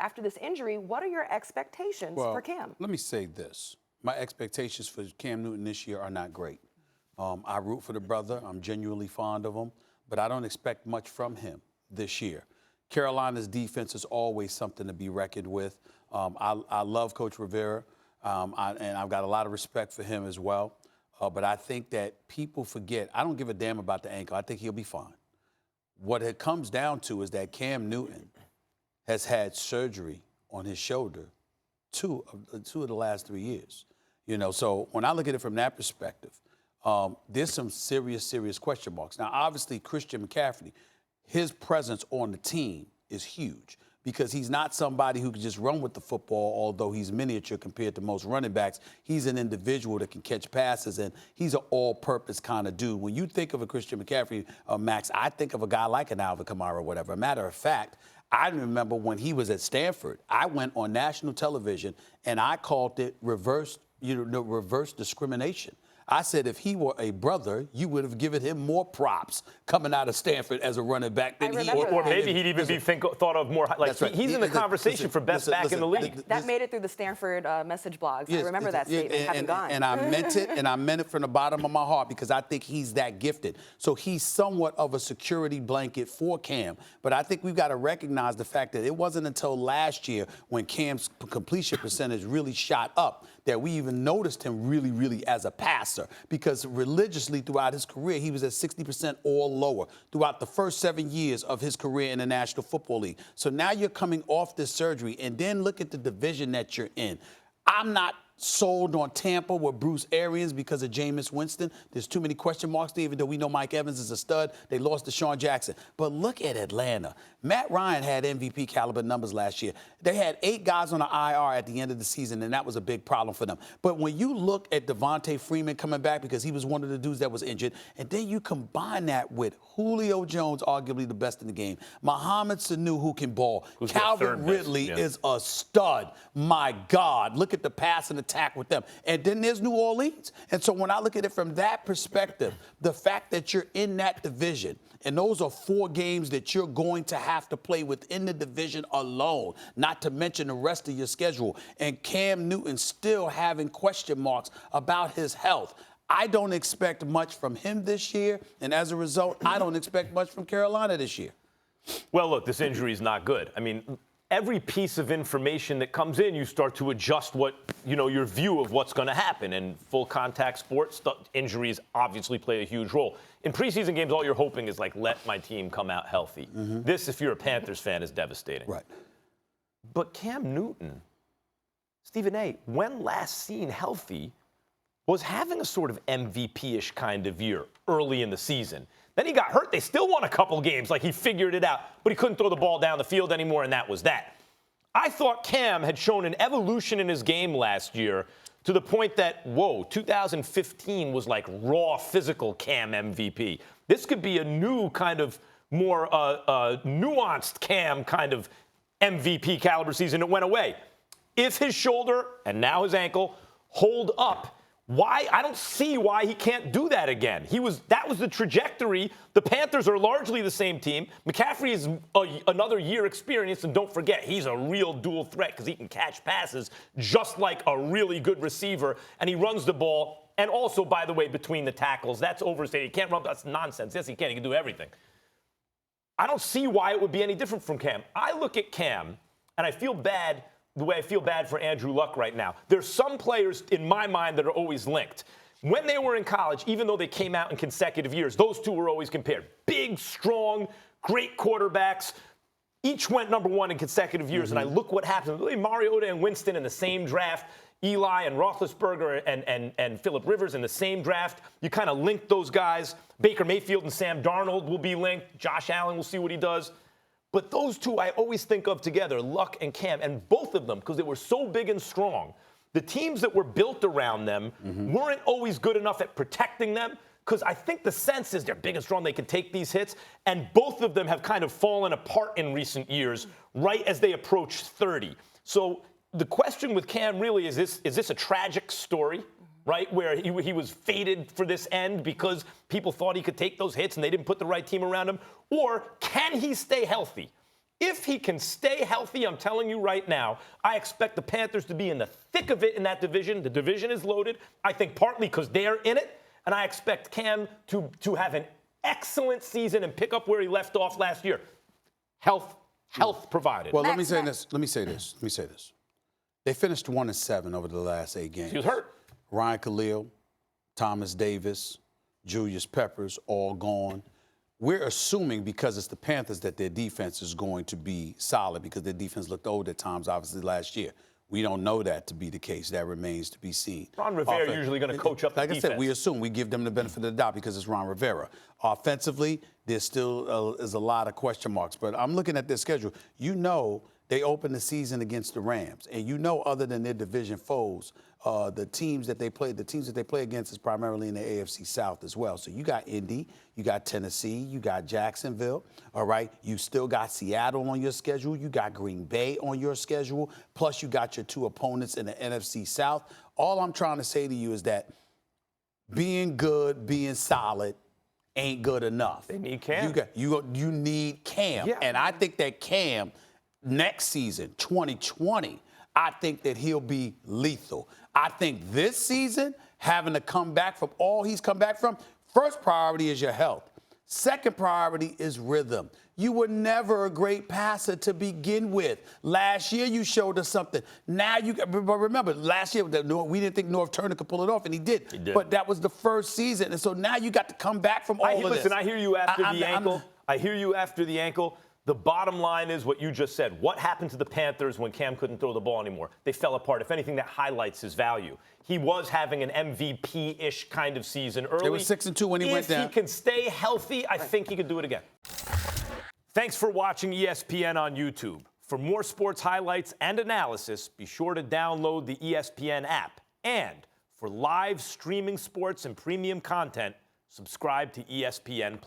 after this injury, what are your expectations for Cam? Let me say this. My expectations for Cam Newton this year are not great. I root for the brother. I'm genuinely fond of him, but I don't expect much from him this year. Carolina's defense is always something to be reckoned with. I love Coach Rivera, and I've got a lot of respect for him as well. But I think that people forget, I don't give a damn about the ankle. I think he'll be fine. What it comes down to is that Cam Newton has had surgery on his shoulder two of the last 3 years. You know, so when I look at it from that perspective, there's some serious question marks. Now, obviously, Christian McCaffrey, his presence on the team is huge because he's not somebody who can just run with the football, although he's miniature compared to most running backs. He's an individual that can catch passes, and he's an all-purpose kind of dude. When you think of a Christian McCaffrey, Max, I think of a guy like an Alvin Kamara or whatever. Matter of fact, I remember when he was at Stanford, I went on national television, and I called it reverse discrimination. I said if he were a brother, you would have given him more props coming out of Stanford as a running back than he. Or maybe he'd even be thought of more like right. He's in the conversation for best back in the league. That made it through the Stanford message blogs. Yes, I remember that statement having gone. And I meant it, and I meant it from the bottom of my heart because I think he's that gifted. So he's somewhat of a security blanket for Cam. But I think we've got to recognize the fact that it wasn't until last year when Cam's completion percentage really shot up that we even noticed him really as a passer, because religiously throughout his career, he was at 60% or lower throughout the first 7 years of his career in the National Football League. So now you're coming off this surgery, and then look at the division that you're in. I'm not sold on Tampa with Bruce Arians because of Jameis Winston. There's too many question marks there, even though we know Mike Evans is a stud. They lost to Deshaun Jackson. But look at Atlanta. Matt Ryan had MVP caliber numbers last year. They had 8 guys on the IR at the end of the season, and that was a big problem for them. But when you look at Devontae Freeman coming back because he was one of the dudes that was injured, and then you combine that with Julio Jones, arguably the best in the game, Mohamed Sanu, who can ball, Calvin Ridley is a stud. My God, look at the pass and attack with them. And then there's New Orleans. And so when I look at it from that perspective, the fact that you're in that division, and those are 4 games that you're going to have to play within the division alone, not to mention the rest of your schedule, and Cam Newton still having question marks about his health. I don't expect much from him this year, and as a result, I don't expect much from Carolina this year. Well, look, this injury is not good. I mean, every piece of information that comes in, you start to adjust your view of what's going to happen. And full contact sports, injuries obviously play a huge role. In preseason games, all you're hoping is let my team come out healthy. Mm-hmm. This, if you're a Panthers fan, is devastating. Right. But Cam Newton, Stephen A., when last seen healthy, was having a sort of MVP-ish kind of year early in the season. Then he got hurt. They still won a couple games. He figured it out. But he couldn't throw the ball down the field anymore, and that was that. I thought Cam had shown an evolution in his game last year to the point that, 2015 was like raw physical Cam MVP. This could be a new kind of more nuanced Cam kind of MVP caliber season. It went away. If his shoulder and now his ankle hold up, I don't see why he can't do that again. That was the trajectory. The Panthers are largely the same team. McCaffrey is another year experience, and don't forget, he's a real dual threat because he can catch passes just like a really good receiver, and he runs the ball. And also, by the way, between the tackles, that's overstated. He can't run. That's nonsense. Yes, he can. He can do everything. I don't see why it would be any different from Cam. I look at Cam, and I feel bad the way I feel bad for Andrew Luck right now. There's some players in my mind that are always linked. When they were in college, even though they came out in consecutive years, those two were always compared. Big, strong, great quarterbacks. Each went number 1 in consecutive years, and I look what happened. Mariota and Winston in the same draft. Eli and Roethlisberger and Phillip Rivers in the same draft. You kind of link those guys. Baker Mayfield and Sam Darnold will be linked. Josh Allen, we'll see what he does. But those two I always think of together, Luck and Cam, and both of them, because they were so big and strong, the teams that were built around them weren't always good enough at protecting them, because I think the sense is they're big and strong, they can take these hits, and both of them have kind of fallen apart in recent years, right as they approach 30. So the question with Cam really is this a tragic story? Right, where he was fated for this end because people thought he could take those hits and they didn't put the right team around him? Or can he stay healthy? If he can stay healthy, I'm telling you right now, I expect the Panthers to be in the thick of it in that division. The division is loaded, I think partly because they're in it, and I expect Cam to have an excellent season and pick up where he left off last year. Health provided. Well, let me say this. They finished 1-7 over the last 8 games. He was hurt. Ryan Khalil, Thomas Davis, Julius Peppers, all gone. We're assuming, because it's the Panthers, that their defense is going to be solid because their defense looked old at times, obviously, last year. We don't know that to be the case. That remains to be seen. Ron Rivera usually going to coach up the defense. Like I said, we assume. We give them the benefit of the doubt because it's Ron Rivera. Offensively, there still is a lot of question marks. But I'm looking at their schedule. You know they opened the season against the Rams. And you know, other than their division foes, the teams that they play against is primarily in the AFC South as well. So you got Indy, you got Tennessee, you got Jacksonville, all right? You still got Seattle on your schedule. You got Green Bay on your schedule. Plus you got your 2 opponents in the NFC South. All I'm trying to say to you is that being good, being solid ain't good enough. They need Cam. You need Cam. Yeah. And I think that Cam, next season, 2020, I think that he'll be lethal. I think this season, having to come back from all he's come back from, first priority is your health. Second priority is rhythm. You were never a great passer to begin with. Last year, you showed us something. Now but remember, last year, we didn't think North Turner could pull it off, and he did. But that was the first season. And so now you got to come back from all of this. Listen, I hear you after the ankle. I hear you after the ankle. The bottom line is what you just said. What happened to the Panthers when Cam couldn't throw the ball anymore? They fell apart. If anything, that highlights his value. He was having an MVP-ish kind of season early. They were 6-2 when he went down. If he can stay healthy, I think he could do it again. Thanks for watching ESPN on YouTube. For more sports highlights and analysis, be sure to download the ESPN app. And for live streaming sports and premium content, subscribe to ESPN+.